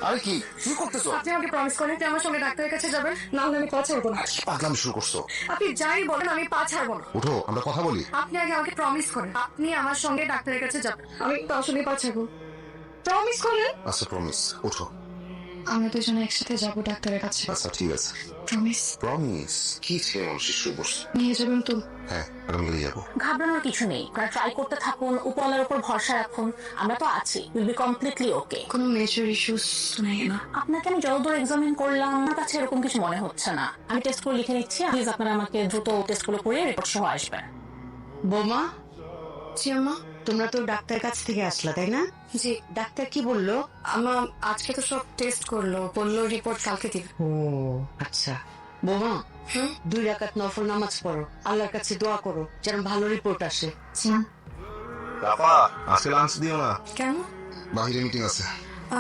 আরে কি কি করতেছো? আপনি আমাকে প্রমিস করেন যে আমার সঙ্গে ডাক্তারের কাছে যাবেন, না হলে আমি পা ছাড়বো না। পাগলামি শুরু করছো। আপনি যাই বলেন আমি পা ছাড়বো না। উঠো, আমরা কথা বলি। আপনি আগে আমাকে প্রমিস করেন আপনি আমার সঙ্গে ডাক্তারের কাছে যাবেন, আমি তার সঙ্গে পা ছাড়বো। প্রমিস করেন। আচ্ছা প্রমিস, উঠো। আমরা দুজনে একসাথে যাবো ডাক্তারের কাছে। আচ্ছা ঠিক আছে। প্রমিস। প্রমিস কি ছেলে মানুষের শুরু করছে? নিয়ে যাবেন তো? হ্যাঁ, আমরা মিলে যাবো। ঘাবড়ানোর কিছু নেই, ট্রাই করতে থাকুন, উপরওয়ালার উপর ভরসা রাখুন, আমরা তো আছি, উইল বি কমপ্লিটলি ওকে। কোনো মেজর ইস্যুস নেই না? আপনাকে আমি যতদূর এক্সামিন করলাম আমার কাছে এরকম কিছু মনে হচ্ছে না। আমি টেস্ট করে লিখে নিচ্ছি, প্লিজ আপনারা আমাকে দ্রুত টেস্টগুলো করে রিপোর্ট সহ আসবেন। বৌমা, জি আম্মা। তোমরা তো ডাক্তারের কাছ থেকে আসলা তাই না? জি ডাক্তার কি বললো? আম্মা, আজকে তো সব টেস্ট করলো, বললো রিপোর্ট কালকে দিবে। ও আচ্ছা। বৌমা, হুম 2 রাকাত নফল নামাজ পড়ো, আল্লাহর কাছে দোয়া করো যেন ভালো রিপোর্ট আসে। রাফা, আজকে লাঞ্চ দিও না। কেন? বাহিরে মিটিং আছে।